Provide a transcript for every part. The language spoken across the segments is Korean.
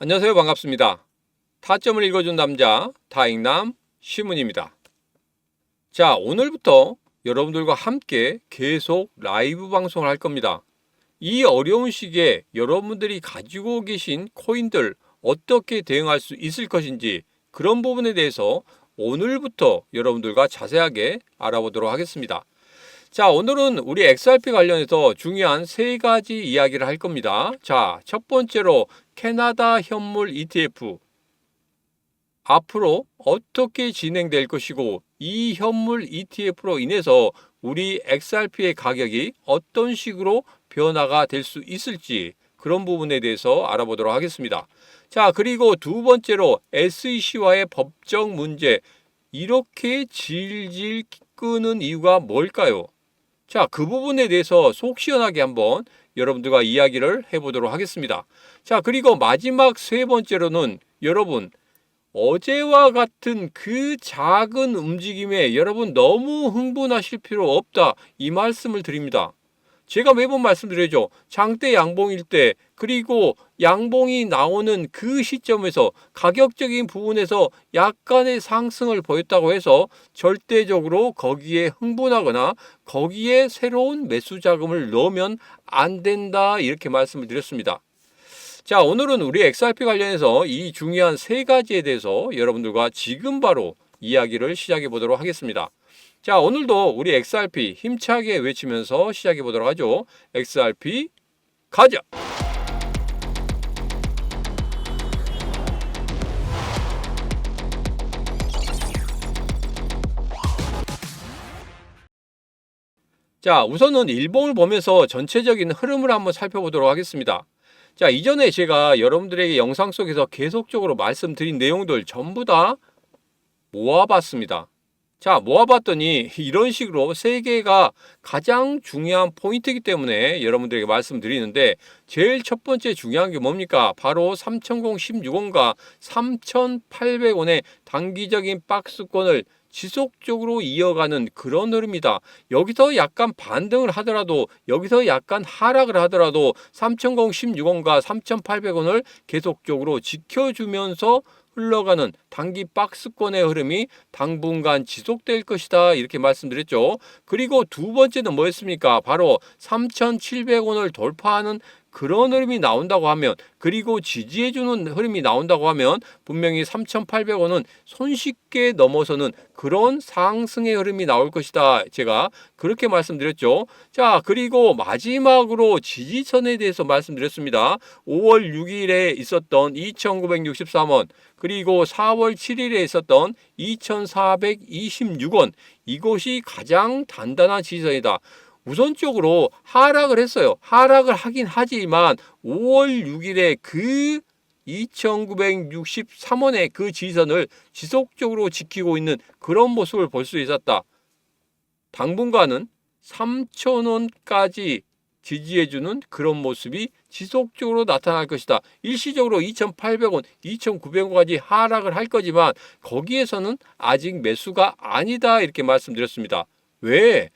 안녕하세요. 반갑습니다. 타점을 읽어준 남자 다익남 시문입니다. 자, 오늘부터 여러분들과 함께 계속 라이브 방송을 할 겁니다. 이 어려운 시기에 여러분들이 가지고 계신 코인들 어떻게 대응할 수 있을 것인지 그런 부분에 대해서 오늘부터 여러분들과 자세하게 알아보도록 하겠습니다. 자, 오늘은 우리 XRP 관련해서 중요한 세 가지 이야기를 할 겁니다. 자, 첫 번째로 캐나다 현물 ETF 앞으로 어떻게 진행될 것이고 이 현물 ETF로 인해서 우리 XRP의 가격이 어떤 식으로 변화가 될 수 있을지 그런 부분에 대해서 알아보도록 하겠습니다. 자, 그리고 두 번째로 SEC와의 법적 문제 이렇게 질질 끄는 이유가 뭘까요? 자, 그 부분에 대해서 속 시원하게 한번 여러분들과 이야기를 해보도록 하겠습니다. 자, 그리고 마지막 세 번째로는 여러분, 어제와 같은 그 작은 움직임에 여러분 너무 흥분하실 필요 없다. 이 말씀을 드립니다. 제가 매번 말씀드리죠. 장대 양봉일 때 그리고 양봉이 나오는 그 시점에서 가격적인 부분에서 약간의 상승을 보였다고 해서 절대적으로 거기에 흥분하거나 거기에 새로운 매수 자금을 넣으면 안 된다 이렇게 말씀을 드렸습니다. 자, 오늘은 우리 XRP 관련해서 이 중요한 세 가지에 대해서 여러분들과 지금 바로 이야기를 시작해 보도록 하겠습니다. 자, 오늘도 우리 XRP 힘차게 외치면서 시작해 보도록 하죠. XRP 가자! 자, 우선은 일봉을 보면서 전체적인 흐름을 한번 살펴보도록 하겠습니다. 자, 이전에 제가 여러분들에게 영상 속에서 계속적으로 말씀드린 내용들 전부 다 모아봤습니다. 자, 모아봤더니 이런 식으로 세 개가 가장 중요한 포인트이기 때문에 여러분들에게 말씀드리는데 제일 첫 번째 중요한 게 뭡니까? 바로 3016원과 3800원의 단기적인 박스권을 지속적으로 이어가는 그런 흐름이다. 여기서 약간 반등을 하더라도 여기서 약간 하락을 하더라도 3016원과 3800원을 계속적으로 지켜주면서 흘러가는 단기 박스권의 흐름이 당분간 지속될 것이다 이렇게 말씀드렸죠. 그리고 두 번째는 뭐였습니까? 바로 3,700원을 돌파하는 그런 흐름이 나온다고 하면 그리고 지지해주는 흐름이 나온다고 하면 분명히 3,800원은 손쉽게 넘어서는 그런 상승의 흐름이 나올 것이다. 제가 그렇게 말씀드렸죠. 자, 그리고 마지막으로 지지선에 대해서 말씀드렸습니다. 5월 6일에 있었던 2,963원 그리고 4월 7일에 있었던 2,426원 이것이 가장 단단한 지지선이다. 우선적으로 하락을 했어요. 하락을 하긴 하지만 5월 6일에 그 2,963원의 그 지지선을 지속적으로 지키고 있는 그런 모습을 볼 수 있었다. 당분간은 3,000원까지 지지해주는 그런 모습이 지속적으로 나타날 것이다. 일시적으로 2,800원, 2,900원까지 하락을 할 거지만 거기에서는 아직 매수가 아니다 이렇게 말씀드렸습니다. 왜?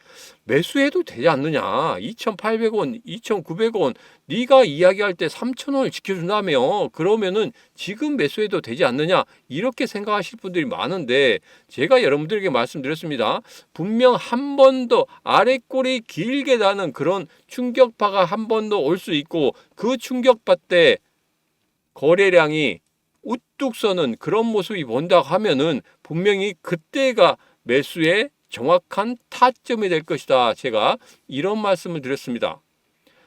매수해도 되지 않느냐? 2,800원, 2,900원 네가 이야기할 때 3,000원을 지켜준다며 그러면은 지금 매수해도 되지 않느냐? 이렇게 생각하실 분들이 많은데 제가 여러분들에게 말씀드렸습니다. 분명 한 번 더 아래꼬리 길게 나는 그런 충격파가 한 번 더 올 수 있고 그 충격파 때 거래량이 우뚝 서는 그런 모습이 본다고 하면은 분명히 그때가 매수의 정확한 타점이 될 것이다. 제가 이런 말씀을 드렸습니다.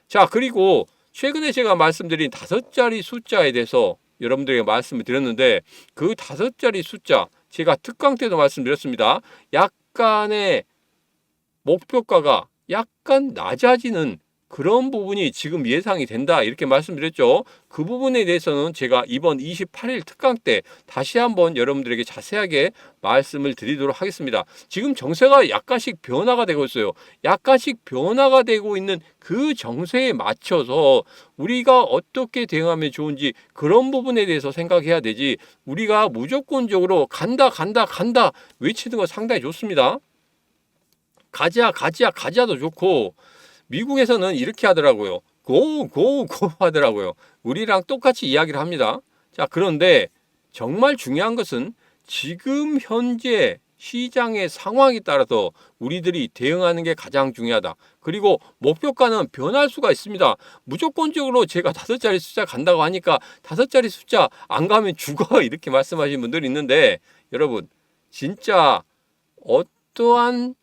자, 그리고 최근에 제가 말씀드린 5자리 숫자에 대해서 여러분들에게 말씀을 드렸는데 그 5자리 숫자 제가 특강 때도 말씀드렸습니다. 약간의 목표가가 약간 낮아지는 그런 부분이 지금 예상이 된다 이렇게 말씀드렸죠. 그 부분에 대해서는 제가 이번 28일 특강 때 다시 한번 여러분들에게 자세하게 말씀을 드리도록 하겠습니다. 지금 정세가 약간씩 변화가 되고 있어요. 약간씩 변화가 되고 있는 그 정세에 맞춰서 우리가 어떻게 대응하면 좋은지 그런 부분에 대해서 생각해야 되지 우리가 무조건적으로 간다 외치는 거 상당히 좋습니다. 가자도 좋고 미국에서는 이렇게 하더라고요. 고 하더라고요. 우리랑 똑같이 이야기를 합니다. 자, 그런데 정말 중요한 것은 지금 현재 시장의 상황에 따라서 우리들이 대응하는 게 가장 중요하다. 그리고 목표가는 변할 수가 있습니다. 무조건적으로 제가 5자리 숫자 간다고 하니까 5자리 숫자 안 가면 죽어 이렇게 말씀하시는 분들이 있는데, 여러분 진짜 어떠한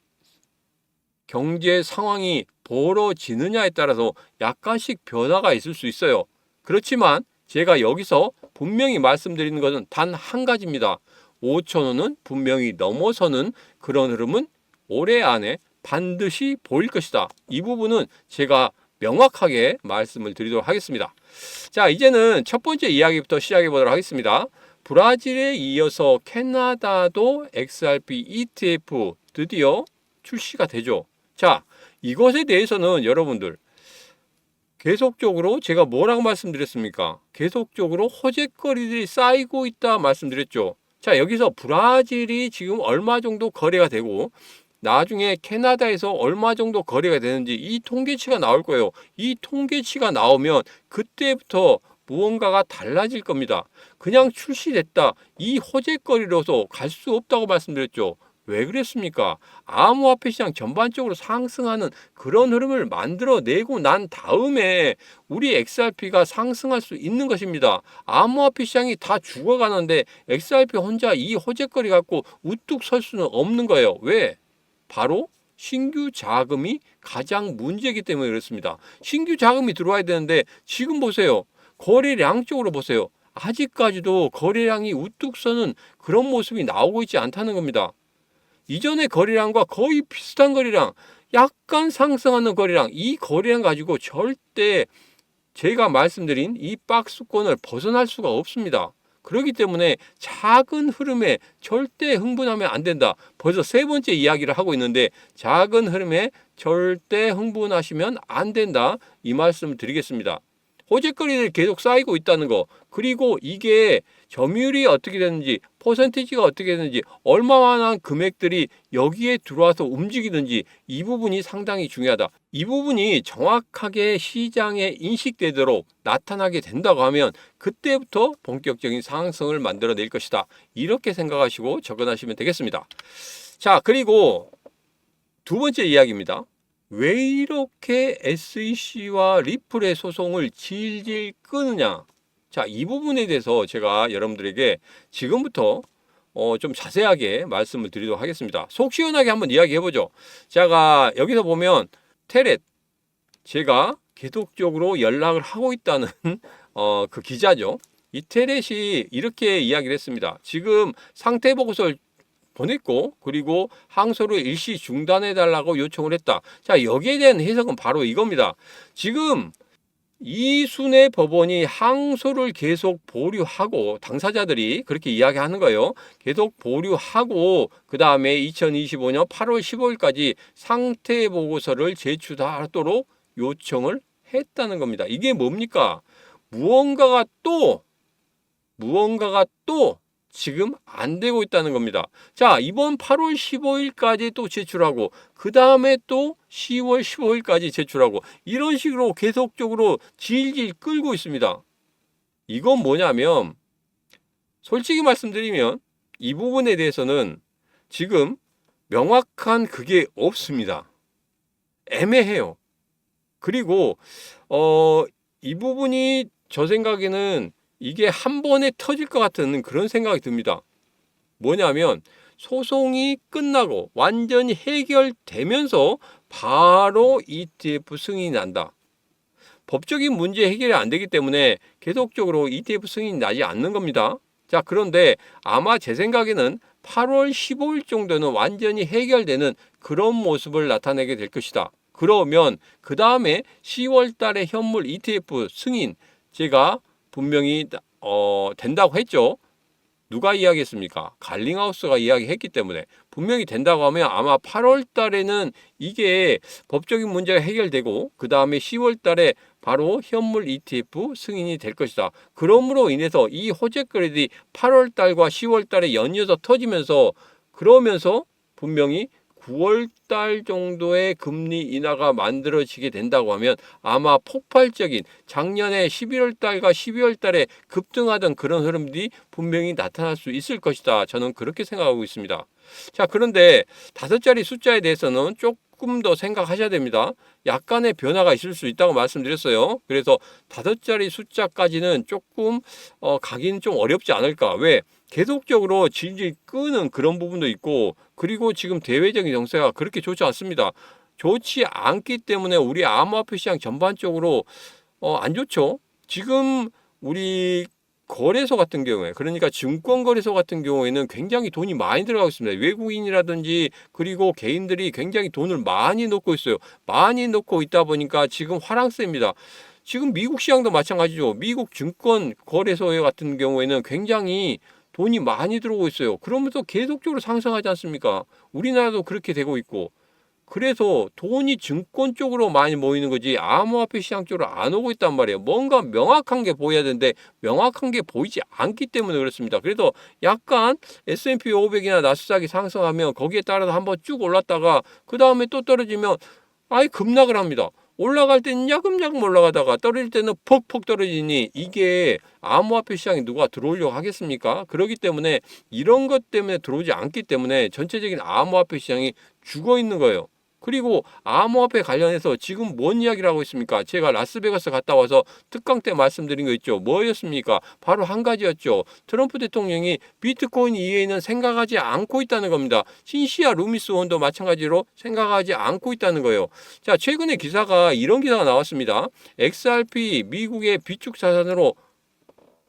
경제 상황이 벌어지느냐에 따라서 약간씩 변화가 있을 수 있어요. 그렇지만 제가 여기서 분명히 말씀드리는 것은 단 한 가지입니다. 5,000원은 분명히 넘어서는 그런 흐름은 올해 안에 반드시 보일 것이다. 이 부분은 제가 명확하게 말씀을 드리도록 하겠습니다. 자, 이제는 첫 번째 이야기부터 시작해 보도록 하겠습니다. 브라질에 이어서 캐나다도 XRP ETF 드디어 출시가 되죠. 자, 이것에 대해서는 여러분들 계속적으로 제가 뭐라고 말씀드렸습니까? 계속적으로 호재거리들이 쌓이고 있다 말씀드렸죠. 자, 여기서 브라질이 지금 얼마 정도 거래가 되고 나중에 캐나다에서 얼마 정도 거래가 되는지 이 통계치가 나올 거예요. 이 통계치가 나오면 그때부터 무언가가 달라질 겁니다. 그냥 출시됐다. 이 호재거리로서 갈 수 없다고 말씀드렸죠. 왜 그랬습니까? 암호화폐 시장 전반적으로 상승하는 그런 흐름을 만들어내고 난 다음에 우리 XRP가 상승할 수 있는 것입니다. 암호화폐 시장이 다 죽어가는데 XRP 혼자 이 호재거리 갖고 우뚝 설 수는 없는 거예요. 왜? 바로 신규 자금이 가장 문제이기 때문에 그렇습니다. 신규 자금이 들어와야 되는데 지금 보세요. 거래량 쪽으로 보세요. 아직까지도 거래량이 우뚝 서는 그런 모습이 나오고 있지 않다는 겁니다. 이전의 거래량과 거의 비슷한 거래량, 약간 상승하는 거래량, 이 거래량 가지고 절대 제가 말씀드린 이 박스권을 벗어날 수가 없습니다. 그렇기 때문에 작은 흐름에 절대 흥분하면 안 된다. 벌써 세 번째 이야기를 하고 있는데 작은 흐름에 절대 흥분하시면 안 된다. 이 말씀을 드리겠습니다. 호재거리들이 계속 쌓이고 있다는 거, 그리고 이게 점유율이 어떻게 되는지, 퍼센티지가 어떻게 되는지, 얼마만한 금액들이 여기에 들어와서 움직이는지, 이 부분이 상당히 중요하다. 이 부분이 정확하게 시장에 인식되도록 나타나게 된다고 하면 그때부터 본격적인 상승을 만들어낼 것이다. 이렇게 생각하시고 접근하시면 되겠습니다. 자, 그리고 두 번째 이야기입니다. 왜 이렇게 SEC와 리플의 소송을 질질 끄느냐. 자, 이 부분에 대해서 제가 여러분들에게 지금부터 좀 자세하게 말씀을 드리도록 하겠습니다. 속 시원하게 한번 이야기해보죠. 제가 여기서 보면 테렛, 제가 계속적으로 연락을 하고 있다는 그 기자죠. 이 테렛이 이렇게 이야기를 했습니다. 지금 상태 보고서를 보냈고, 그리고 항소를 일시 중단해 달라고 요청을 했다. 자, 여기에 대한 해석은 바로 이겁니다. 지금 이순의 법원이 항소를 계속 보류하고, 당사자들이 그렇게 이야기하는 거예요. 계속 보류하고 그 다음에 2025년 8월 15일까지 상태 보고서를 제출하도록 요청을 했다는 겁니다. 이게 뭡니까? 무언가가 또 지금 안 되고 있다는 겁니다. 자, 이번 8월 15일까지 또 제출하고 그 다음에 또 10월 15일까지 제출하고 이런 식으로 계속적으로 질질 끌고 있습니다. 이건 뭐냐면 솔직히 말씀드리면 이 부분에 대해서는 지금 명확한 그게 없습니다. 애매해요. 그리고 이 부분이 저 생각에는 이게 한 번에 터질 것 같은 그런 생각이 듭니다. 뭐냐면 소송이 끝나고 완전히 해결되면서 바로 ETF 승인이 난다. 법적인 문제 해결이 안 되기 때문에 계속적으로 ETF 승인이 나지 않는 겁니다. 자, 그런데 아마 제 생각에는 8월 15일 정도는 완전히 해결되는 그런 모습을 나타내게 될 것이다. 그러면 그 다음에 10월 달에 현물 ETF 승인, 제가 분명히 된다고 했죠. 누가 이야기했습니까? 갈링하우스가 이야기했기 때문에 분명히 된다고 하면 아마 8월 달에는 이게 법적인 문제가 해결되고 그 다음에 10월 달에 바로 현물 ETF 승인이 될 것이다. 그러므로 인해서 이 호재거리들이 8월 달과 10월 달에 연이어서 터지면서 그러면서 분명히 9월 달 정도에 금리 인하가 만들어지게 된다고 하면 아마 폭발적인 작년에 11월 달과 12월 달에 급등하던 그런 흐름들이 분명히 나타날 수 있을 것이다. 저는 그렇게 생각하고 있습니다. 자, 그런데 5자리 숫자에 대해서는 조금 더 생각하셔야 됩니다. 약간의 변화가 있을 수 있다고 말씀드렸어요. 그래서 5자리 숫자까지는 조금 가기는 좀 어렵지 않을까. 왜? 계속적으로 질질 끄는 그런 부분도 있고, 그리고 지금 대외적인 정세가 그렇게 좋지 않습니다. 좋지 않기 때문에 우리 암호화폐 시장 전반적으로 안 좋죠. 지금 우리 거래소 같은 경우에, 그러니까 증권거래소 같은 경우에는 굉장히 돈이 많이 들어가고 있습니다. 외국인이라든지 그리고 개인들이 굉장히 돈을 많이 넣고 있어요. 많이 넣고 있다 보니까 지금 화랑세입니다. 지금 미국 시장도 마찬가지죠. 미국 증권거래소 같은 경우에는 굉장히 돈이 많이 들어오고 있어요. 그러면서 계속적으로 상승하지 않습니까? 우리나라도 그렇게 되고 있고. 그래서 돈이 증권 쪽으로 많이 모이는 거지 암호화폐 시장 쪽으로 안 오고 있단 말이에요. 뭔가 명확한 게 보여야 되는데 명확한 게 보이지 않기 때문에 그렇습니다. 그래서 약간 S&P 500이나 나스닥이 상승하면 거기에 따라서 한번 쭉 올랐다가 그 다음에 또 떨어지면 아예 급락을 합니다. 올라갈 때는 야금야금 올라가다가 떨어질 때는 퍽퍽 떨어지니 이게 암호화폐 시장에 누가 들어오려고 하겠습니까? 그렇기 때문에 이런 것 때문에 들어오지 않기 때문에 전체적인 암호화폐 시장이 죽어 있는 거예요. 그리고 암호화폐 관련해서 지금 뭔 이야기를 하고 있습니까? 제가 라스베가스 갔다 와서 특강 때 말씀드린 거 있죠. 뭐였습니까? 바로 한 가지였죠. 트럼프 대통령이 비트코인 이외에는 생각하지 않고 있다는 겁니다. 신시아 루미스 원도 마찬가지로 생각하지 않고 있다는 거예요. 자, 최근에 기사가 이런 기사가 나왔습니다. XRP 미국의 비축 자산으로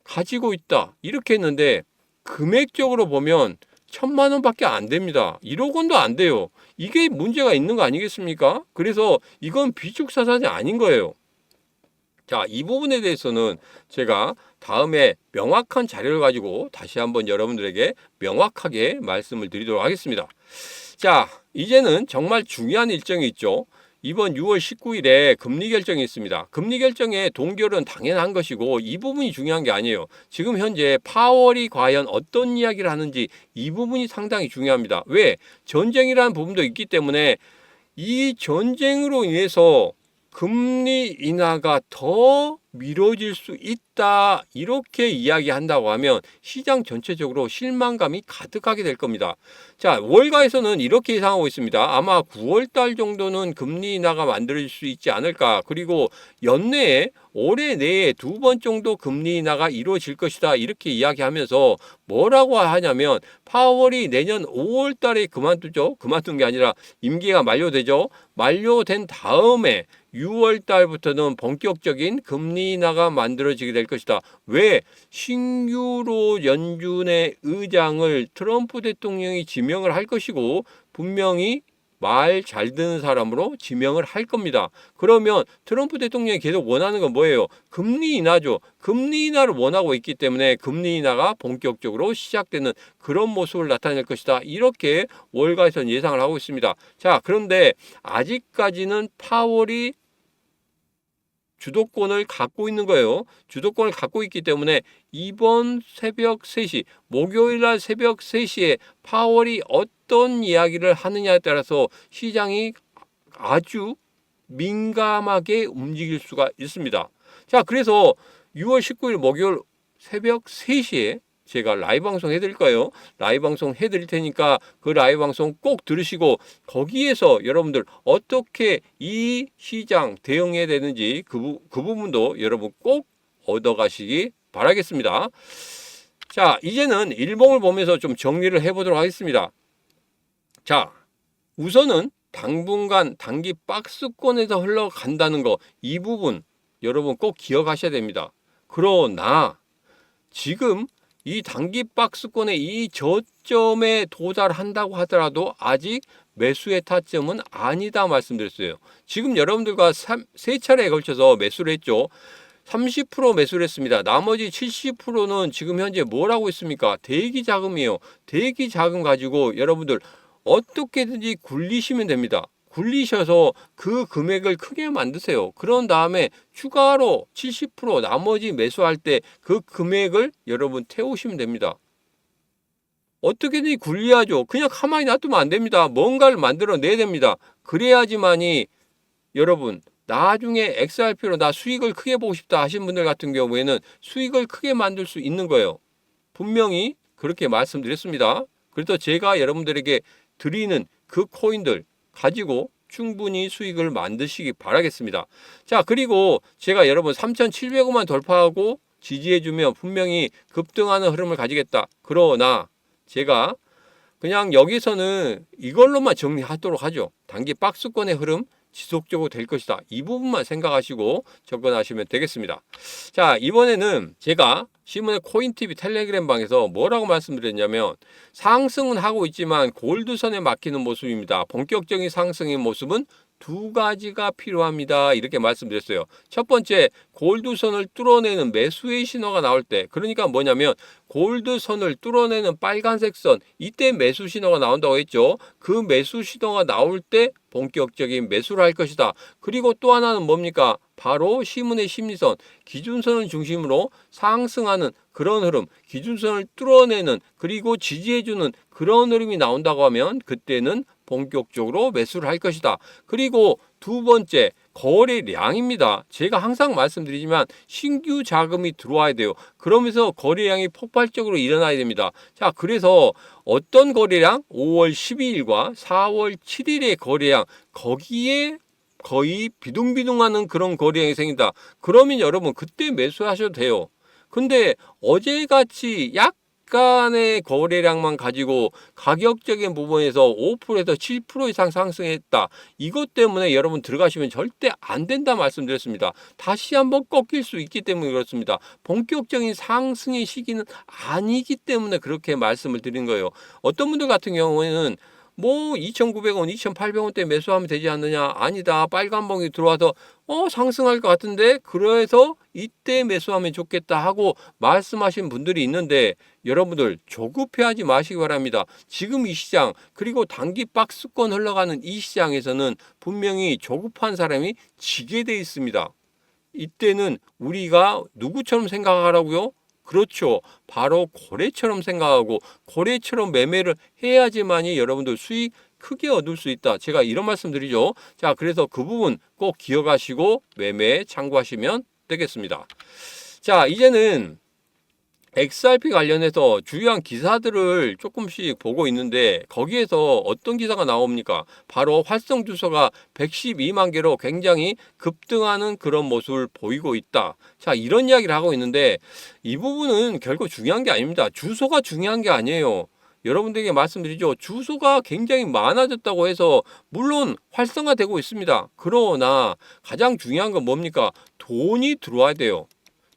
가지고 있다. 이렇게 했는데 금액적으로 보면 1,000만 원밖에 안 됩니다. 1억 원도 안 돼요. 이게 문제가 있는 거 아니겠습니까? 그래서 이건 비축 자산이 아닌 거예요. 자, 이 부분에 대해서는 제가 다음에 명확한 자료를 가지고 다시 한번 여러분들에게 명확하게 말씀을 드리도록 하겠습니다. 자, 이제는 정말 중요한 일정이 있죠. 이번 6월 19일에 금리 결정이 있습니다. 금리 결정의 동결은 당연한 것이고 이 부분이 중요한 게 아니에요. 지금 현재 파월이 과연 어떤 이야기를 하는지 이 부분이 상당히 중요합니다. 왜? 전쟁이라는 부분도 있기 때문에 이 전쟁으로 인해서 금리 인하가 더 미뤄질 수 있다. 이렇게 이야기한다고 하면 시장 전체적으로 실망감이 가득하게 될 겁니다. 자, 월가에서는 이렇게 예상하고 있습니다. 아마 9월 달 정도는 금리 인하가 만들어질 수 있지 않을까. 그리고 연내에 올해 내에 2번 정도 금리 인하가 이루어질 것이다. 이렇게 이야기하면서 뭐라고 하냐면 파월이 내년 5월 달에 그만두죠. 그만둔 게 아니라 임기가 만료되죠. 만료된 다음에 6월 달부터는 본격적인 금리 인하가 만들어지게 될 것이다. 왜? 신규로 연준의 의장을 트럼프 대통령이 지명을 할 것이고 분명히 말 잘 듣는 사람으로 지명을 할 겁니다. 그러면 트럼프 대통령이 계속 원하는 건 뭐예요? 금리 인하죠. 금리 인하를 원하고 있기 때문에 금리 인하가 본격적으로 시작되는 그런 모습을 나타낼 것이다. 이렇게 월가에서는 예상을 하고 있습니다. 자, 그런데 아직까지는 파월이 주도권을 갖고 있는 거예요. 주도권을 갖고 있기 때문에 이번 새벽 3시, 목요일날 새벽 3시에 파월이 어떤 이야기를 하느냐에 따라서 시장이 아주 민감하게 움직일 수가 있습니다. 자, 그래서 6월 19일 목요일 새벽 3시에 제가 라이브 방송 해드릴 거예요. 라이브 방송 해드릴 테니까 그 라이브 방송 꼭 들으시고 거기에서 여러분들 어떻게 이 시장 대응해야 되는지 그 부분도 여러분 꼭 얻어가시기 바라겠습니다. 자, 이제는 일봉을 보면서 좀 정리를 해보도록 하겠습니다. 자, 우선은 당분간 단기 박스권에서 흘러간다는 거, 이 부분 여러분 꼭 기억하셔야 됩니다. 그러나 지금 이 단기 박스권의 이 저점에 도달한다고 하더라도 아직 매수의 타점은 아니다 말씀드렸어요. 지금 여러분들과 세 차례에 걸쳐서 매수를 했죠. 30% 매수를 했습니다. 나머지 70%는 지금 현재 뭘 하고 있습니까? 대기 자금이에요. 대기 자금 가지고 여러분들 어떻게든지 굴리시면 됩니다. 굴리셔서 그 금액을 크게 만드세요. 그런 다음에 추가로 70% 나머지 매수할 때 그 금액을 여러분 태우시면 됩니다. 어떻게든 굴려야죠. 그냥 가만히 놔두면 안 됩니다. 뭔가를 만들어내야 됩니다. 그래야지만이 여러분 나중에 XRP로 나 수익을 크게 보고 싶다 하신 분들 같은 경우에는 수익을 크게 만들 수 있는 거예요. 분명히 그렇게 말씀드렸습니다. 그래서 제가 여러분들에게 드리는 그 코인들 가지고 충분히 수익을 만드시기 바라겠습니다. 자, 그리고 제가 여러분 3,700원만 돌파하고 지지해주면 분명히 급등하는 흐름을 가지겠다. 그러나 제가 그냥 여기서는 이걸로만 정리하도록 하죠. 단기 박스권의 흐름 지속적으로 될 것이다. 이 부분만 생각하시고 접근하시면 되겠습니다. 자, 이번에는 제가 신문의 코인TV 텔레그램 방에서 뭐라고 말씀드렸냐면 상승은 하고 있지만 골드선에 막히는 모습입니다. 본격적인 상승의 모습은 두 가지가 필요합니다. 이렇게 말씀드렸어요. 첫 번째, 골드선을 뚫어내는 매수의 신호가 나올 때, 그러니까 뭐냐면 골드선을 뚫어내는 빨간색 선, 이때 매수 신호가 나온다고 했죠. 그 매수 신호가 나올 때 본격적인 매수를 할 것이다. 그리고 또 하나는 뭡니까? 바로 시문의 심리선, 기준선을 중심으로 상승하는 그런 흐름, 기준선을 뚫어내는 그리고 지지해주는 그런 흐름이 나온다고 하면 그때는 본격적으로 매수를 할 것이다. 그리고 두 번째, 거래량입니다. 제가 항상 말씀드리지만 신규 자금이 들어와야 돼요. 그러면서 거래량이 폭발적으로 일어나야 됩니다. 자, 그래서 어떤 거래량? 5월 12일과 4월 7일의 거래량, 거기에 거의 비둥비둥하는 그런 거래량이 생긴다. 그러면 여러분 그때 매수하셔도 돼요. 근데 어제같이 약간의 거래량만 가지고 가격적인 부분에서 5%에서 7% 이상 상승했다. 이것 때문에 여러분 들어가시면 절대 안 된다 말씀드렸습니다. 다시 한번 꺾일 수 있기 때문에 그렇습니다. 본격적인 상승의 시기는 아니기 때문에 그렇게 말씀을 드린 거예요. 어떤 분들 같은 경우에는 뭐 2,900원, 2,800원대 매수하면 되지 않느냐? 아니다. 빨간 봉이 들어와서 상승할 것 같은데 그래서 이때 매수하면 좋겠다 하고 말씀하신 분들이 있는데 여러분들 조급해하지 마시기 바랍니다. 지금 이 시장 그리고 단기 박스권 흘러가는 이 시장에서는 분명히 조급한 사람이 지게 돼 있습니다. 이때는 우리가 누구처럼 생각하라고요? 그렇죠. 바로 고래처럼 생각하고 고래처럼 매매를 해야지만이 여러분들 수익 크게 얻을 수 있다. 제가 이런 말씀 드리죠. 자, 그래서 그 부분 꼭 기억하시고 매매에 참고하시면 되겠습니다. 자, 이제는 XRP 관련해서 주요한 기사들을 조금씩 보고 있는데 거기에서 어떤 기사가 나옵니까? 바로 활성 주소가 112만 개로 굉장히 급등하는 그런 모습을 보이고 있다. 자, 이런 이야기를 하고 있는데 이 부분은 결국 중요한 게 아닙니다. 주소가 중요한 게 아니에요. 여러분들에게 말씀드리죠. 주소가 굉장히 많아졌다고 해서 물론 활성화되고 있습니다. 그러나 가장 중요한 건 뭡니까? 돈이 들어와야 돼요.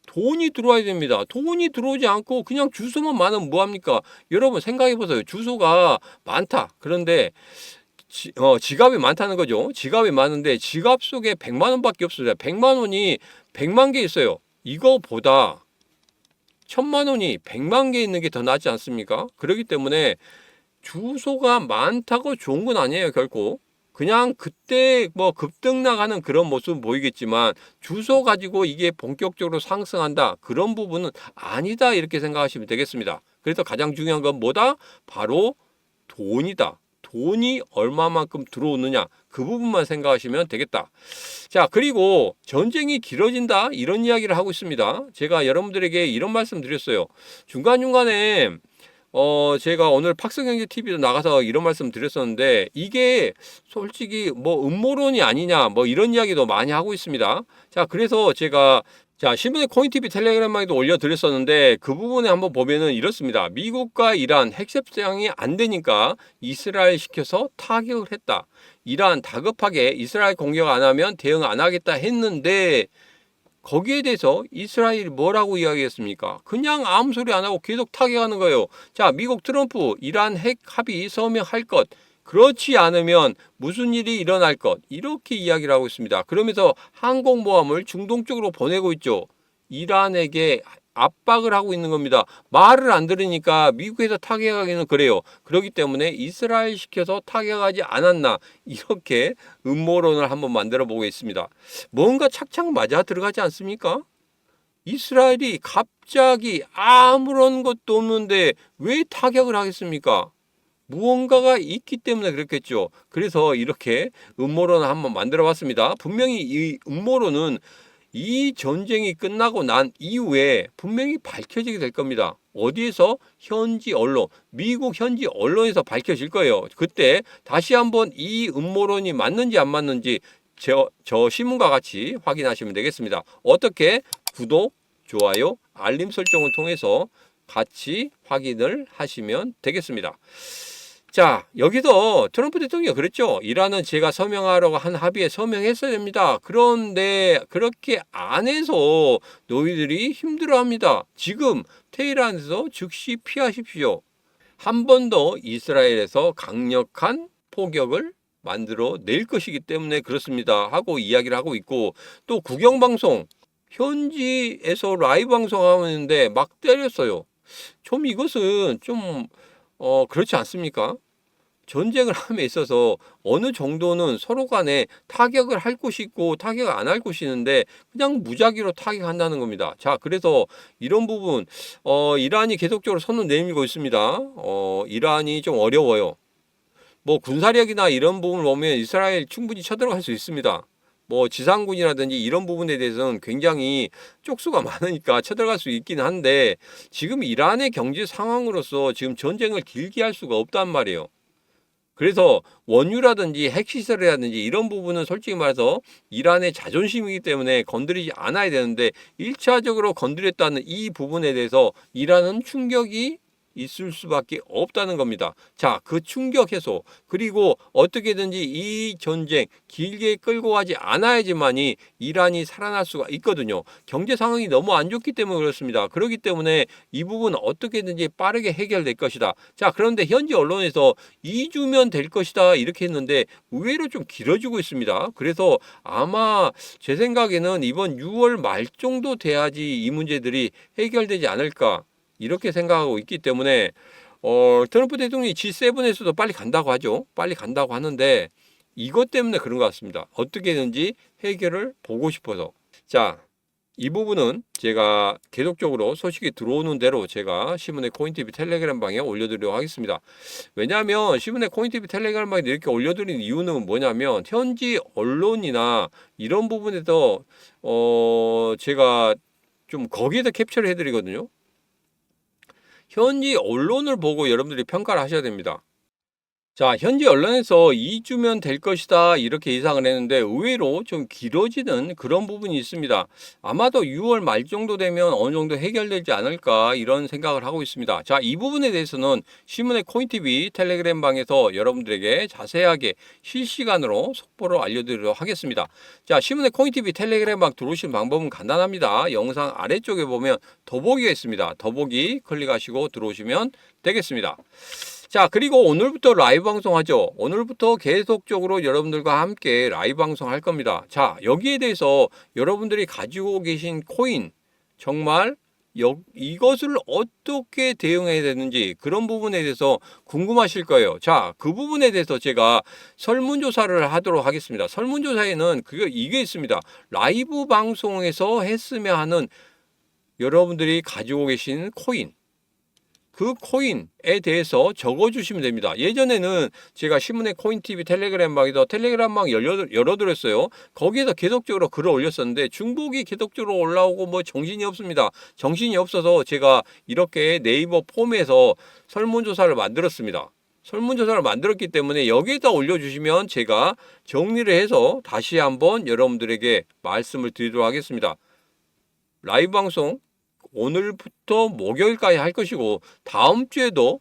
돈이 들어와야 됩니다. 돈이 들어오지 않고 그냥 주소만 많으면 뭐합니까? 여러분 생각해보세요. 주소가 많다. 그런데 지갑이 많다는 거죠. 지갑이 많은데 지갑 속에 100만 원밖에 없어요. 100만 원이 100만 개 있어요. 이거보다 1000만 원이 100만 개 있는 게 더 낫지 않습니까? 그렇기 때문에 주소가 많다고 좋은 건 아니에요, 결코. 그냥 그때 뭐 급등 나가는 그런 모습은 보이겠지만 주소 가지고 이게 본격적으로 상승한다. 그런 부분은 아니다. 이렇게 생각하시면 되겠습니다. 그래서 가장 중요한 건 뭐다? 바로 돈이다. 돈이 얼마만큼 들어오느냐. 그 부분만 생각하시면 되겠다. 자, 그리고 전쟁이 길어진다. 이런 이야기를 하고 있습니다. 제가 여러분들에게 이런 말씀 드렸어요. 중간중간에 제가 오늘 팍스경제TV도 나가서 이런 말씀 드렸었는데 이게 솔직히 뭐 음모론이 아니냐 뭐 이런 이야기도 많이 하고 있습니다. 자, 그래서 제가 신문의 코인TV 텔레그램에도 올려드렸었는데 그 부분에 한번 보면은 이렇습니다. 미국과 이란 핵협상이 안 되니까 이스라엘 시켜서 타격을 했다. 이란 다급하게 이스라엘 공격 안 하면 대응 안 하겠다 했는데 거기에 대해서 이스라엘이 뭐라고 이야기했습니까? 그냥 아무 소리 안 하고 계속 타격하는 거예요. 자, 미국 트럼프 이란 핵 합의 서명할 것. 그렇지 않으면 무슨 일이 일어날 것. 이렇게 이야기를 하고 있습니다. 그러면서 항공모함을 중동 쪽으로 보내고 있죠. 이란에게 압박을 하고 있는 겁니다. 말을 안 들으니까 미국에서 타격하기는 그래요. 그렇기 때문에 이스라엘 시켜서 타격하지 않았나 이렇게 음모론을 한번 만들어 보겠습니다. 뭔가 착착 맞아 들어가지 않습니까? 이스라엘이 갑자기 아무런 것도 없는데 왜 타격을 하겠습니까? 무언가가 있기 때문에 그렇겠죠. 그래서 이렇게 음모론을 한번 만들어 봤습니다. 분명히 이 음모론은 이 전쟁이 끝나고 난 이후에 분명히 밝혀지게 될 겁니다. 어디에서? 현지 언론, 미국 현지 언론에서 밝혀질 거예요. 그때 다시 한번 이 음모론이 맞는지 안 맞는지 저 신문과 같이 확인하시면 되겠습니다. 어떻게? 구독, 좋아요, 알림 설정을 통해서 같이 확인을 하시면 되겠습니다. 자, 여기서 트럼프 대통령이 그랬죠. 이란은 제가 서명하려고 한 합의에 서명했어야 됩니다. 그런데 그렇게 안 해서 너희들이 힘들어합니다. 지금 테헤란에서 즉시 피하십시오. 한 번 더 이스라엘에서 강력한 포격을 만들어 낼 것이기 때문에 그렇습니다 하고 이야기를 하고 있고, 또 국영방송 현지에서 라이브 방송하는데 막 때렸어요. 좀 이것은 좀 그렇지 않습니까? 전쟁을 함에 있어서 어느 정도는 서로 간에 타격을 할 곳이 있고 타격을 안 할 곳이 있는데 그냥 무작위로 타격한다는 겁니다. 자, 그래서 이런 부분 이란이 계속적으로 손을 내밀고 있습니다. 이란이 좀 어려워요. 뭐 군사력이나 이런 부분을 보면 이스라엘 충분히 쳐들어갈 수 있습니다. 뭐 지상군이라든지 이런 부분에 대해서는 굉장히 쪽수가 많으니까 쳐들어갈 수 있긴 한데, 지금 이란의 경제 상황으로서 지금 전쟁을 길게 할 수가 없단 말이에요. 그래서 원유라든지 핵시설이라든지 이런 부분은 솔직히 말해서 이란의 자존심이기 때문에 건드리지 않아야 되는데, 1차적으로 건드렸다는 이 부분에 대해서 이란은 충격이 있을 수밖에 없다는 겁니다. 자, 그 충격 해소, 그리고 어떻게든지 이 전쟁 길게 끌고 가지 않아야지만이 이란이 살아날 수가 있거든요. 경제 상황이 너무 안 좋기 때문에 그렇습니다. 그렇기 때문에 이 부분 어떻게든지 빠르게 해결될 것이다. 자, 그런데 현지 언론에서 2주면 될 것이다 이렇게 했는데 의외로 좀 길어지고 있습니다. 그래서 아마 제 생각에는 이번 6월 말 정도 돼야지 이 문제들이 해결되지 않을까 이렇게 생각하고 있기 때문에 트럼프 대통령이 G7에서도 빨리 간다고 하죠. 빨리 간다고 하는데 이것 때문에 그런 것 같습니다. 어떻게든지 해결을 보고 싶어서. 자, 이 부분은 제가 계속적으로 소식이 들어오는 대로 제가 신문의 코인TV 텔레그램 방에 올려드리도록 하겠습니다. 왜냐하면 신문의 코인TV 텔레그램 방에 이렇게 올려드리는 이유는 뭐냐면 현지 언론이나 이런 부분에서 제가 좀 거기에다 캡처를 해드리거든요. 현지 언론을 보고 여러분들이 평가를 하셔야 됩니다. 자, 현지 언론에서 2주면 될 것이다 이렇게 예상을 했는데 의외로 좀 길어지는 그런 부분이 있습니다. 아마도 6월 말 정도 되면 어느 정도 해결되지 않을까 이런 생각을 하고 있습니다. 자, 이 부분에 대해서는 신문의 코인TV 텔레그램 방에서 여러분들에게 자세하게 실시간으로 속보로 알려드리도록 하겠습니다. 자, 신문의 코인TV 텔레그램 방 들어오시는 방법은 간단합니다. 영상 아래쪽에 보면 더보기가 있습니다. 더보기 클릭하시고 들어오시면 되겠습니다. 자, 그리고 오늘부터 라이브 방송하죠. 오늘부터 계속적으로 여러분들과 함께 라이브 방송할 겁니다. 자, 여기에 대해서 여러분들이 가지고 계신 코인 정말 이것을 어떻게 대응해야 되는지 그런 부분에 대해서 궁금하실 거예요. 자, 그 부분에 대해서 제가 설문조사를 하도록 하겠습니다. 설문조사에는 이게 있습니다. 라이브 방송에서 했으면 하는 여러분들이 가지고 계신 코인, 그 코인에 대해서 적어주시면 됩니다. 예전에는 제가 신문의 코인TV 텔레그램 방에서 텔레그램 방 열어드렸어요. 거기에서 계속적으로 글을 올렸었는데 중복이 계속적으로 올라오고 뭐 정신이 없습니다. 정신이 없어서 제가 이렇게 네이버 폼에서 설문조사를 만들었습니다. 설문조사를 만들었기 때문에 여기에다 올려주시면 제가 정리를 해서 다시 한번 여러분들에게 말씀을 드리도록 하겠습니다. 라이브 방송 오늘부터 목요일까지 할 것이고 다음 주에도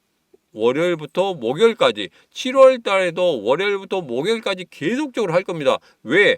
월요일부터 목요일까지 7월 달에도 월요일부터 목요일까지 계속적으로 할 겁니다. 왜?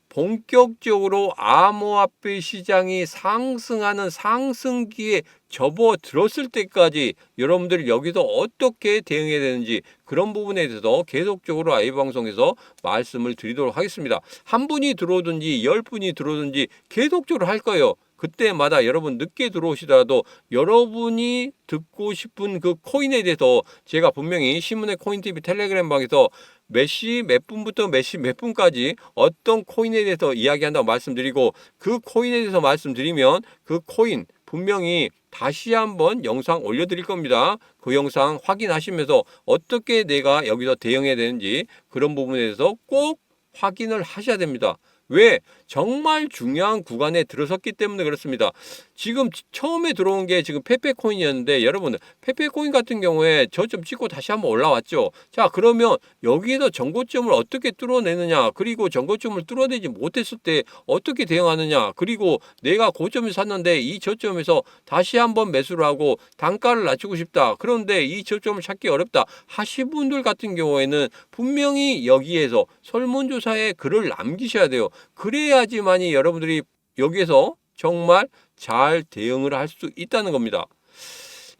본격적으로 암호화폐 시장이 상승하는 상승기에 접어들었을 때까지 여러분들이 여기서 어떻게 대응해야 되는지 그런 부분에 대해서 계속적으로 라이브 방송에서 말씀을 드리도록 하겠습니다. 한 분이 들어오든지 10분이 들어오든지 계속적으로 할 거예요. 그때마다 여러분 늦게 들어오시더라도 여러분이 듣고 싶은 그 코인에 대해서 제가 분명히 신문의 코인TV 텔레그램 방에서 몇 시 몇 분부터 몇 시 몇 분까지 어떤 코인에 대해서 이야기한다고 말씀드리고, 그 코인에 대해서 말씀드리면 그 코인 분명히 다시 한번 영상 올려드릴 겁니다. 그 영상 확인하시면서 어떻게 내가 여기서 대응해야 되는지 그런 부분에 대해서 꼭 확인을 하셔야 됩니다. 왜? 정말 중요한 구간에 들어섰기 때문에 그렇습니다. 지금 처음에 들어온 게 지금 페페코인이었는데, 여러분 페페코인 같은 경우에 저점 찍고 다시 한번 올라왔죠. 자, 그러면 여기에서 정고점을 어떻게 뚫어내느냐, 그리고 정고점을 뚫어내지 못했을 때 어떻게 대응하느냐, 그리고 내가 고점에 샀는데 이 저점에서 다시 한번 매수를 하고 단가를 낮추고 싶다, 그런데 이 저점을 찾기 어렵다 하신 분들 같은 경우에는 분명히 여기에서 설문조사에 글을 남기셔야 돼요. 그래야지만이 여러분들이 여기에서 정말 잘 대응을 할 수 있다는 겁니다.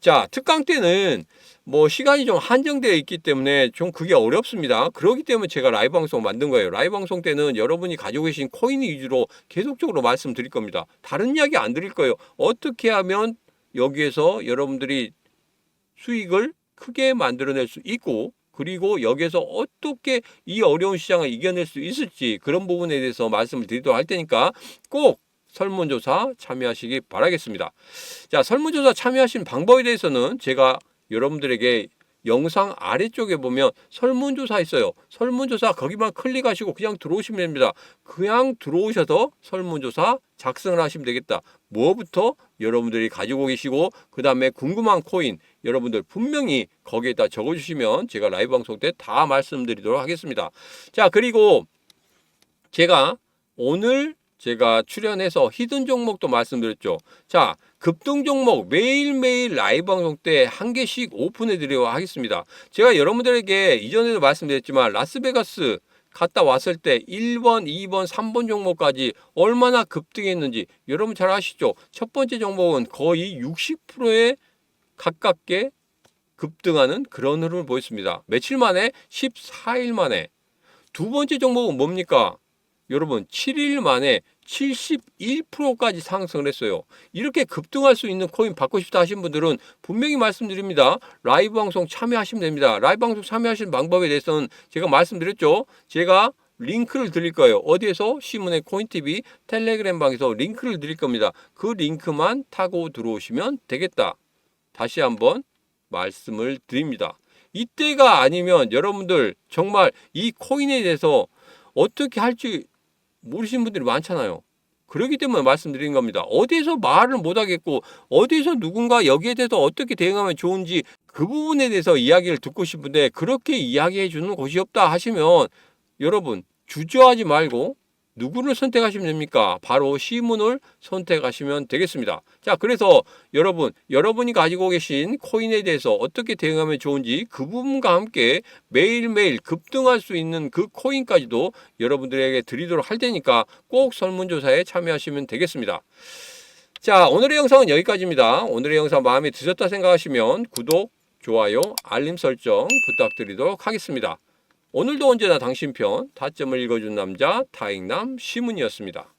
자, 특강 때는 뭐 시간이 좀 한정되어 있기 때문에 좀 그게 어렵습니다. 그렇기 때문에 제가 라이브 방송 만든 거예요. 라이브 방송 때는 여러분이 가지고 계신 코인 위주로 계속적으로 말씀드릴 겁니다. 다른 이야기 안 드릴 거예요. 어떻게 하면 여기에서 여러분들이 수익을 크게 만들어낼 수 있고, 그리고 여기에서 어떻게 이 어려운 시장을 이겨낼 수 있을지 그런 부분에 대해서 말씀을 드리도록 할 테니까 꼭 설문조사 참여하시기 바라겠습니다. 자, 설문조사 참여하신 방법에 대해서는 제가 여러분들에게 영상 아래쪽에 보면 설문조사 있어요. 설문조사 거기만 클릭하시고 그냥 들어오시면 됩니다. 그냥 들어오셔서 설문조사 작성을 하시면 되겠다. 뭐부터 여러분들이 가지고 계시고 그 다음에 궁금한 코인 여러분들 분명히 거기에다 적어주시면 제가 라이브 방송 때 다 말씀드리도록 하겠습니다. 자, 그리고 제가 오늘 제가 출연해서 히든 종목도 말씀드렸죠. 자, 급등 종목 매일매일 라이브 방송 때 한 개씩 오픈해 드리도록 하겠습니다. 제가 여러분들에게 이전에도 말씀드렸지만 라스베가스 갔다 왔을 때 1번, 2번, 3번 종목까지 얼마나 급등했는지 여러분 잘 아시죠? 첫 번째 종목은 거의 60%에 가깝게 급등하는 그런 흐름을 보였습니다. 며칠 만에? 14일 만에. 두 번째 종목은 뭡니까? 여러분 7일 만에 71%까지 상승을 했어요. 이렇게 급등할 수 있는 코인 받고 싶다 하신 분들은 분명히 말씀드립니다. 라이브 방송 참여하시면 됩니다. 라이브 방송 참여하시는 방법에 대해서는 제가 말씀드렸죠. 제가 링크를 드릴 거예요. 어디에서? 신문의 코인TV 텔레그램 방에서 링크를 드릴 겁니다. 그 링크만 타고 들어오시면 되겠다. 다시 한번 말씀을 드립니다. 이때가 아니면 여러분들 정말 이 코인에 대해서 어떻게 할지 모르시는 분들이 많잖아요. 그렇기 때문에 말씀드린 겁니다. 어디에서 말을 못하겠고 어디에서 누군가 여기에 대해서 어떻게 대응하면 좋은지 그 부분에 대해서 이야기를 듣고 싶은데 그렇게 이야기해 주는 곳이 없다 하시면 여러분 주저하지 말고 누구를 선택하시면 됩니까? 바로 시문을 선택하시면 되겠습니다. 자, 그래서 여러분이 가지고 계신 코인에 대해서 어떻게 대응하면 좋은지 그 부분과 함께 매일매일 급등할 수 있는 그 코인까지도 여러분들에게 드리도록 할 테니까 꼭 설문조사에 참여하시면 되겠습니다. 자, 오늘의 영상은 여기까지입니다. 오늘의 영상 마음에 드셨다 생각하시면 구독, 좋아요, 알림 설정 부탁드리도록 하겠습니다. 오늘도 언제나 당신 편 타점을 읽어준 남자 타익남 시문이었습니다.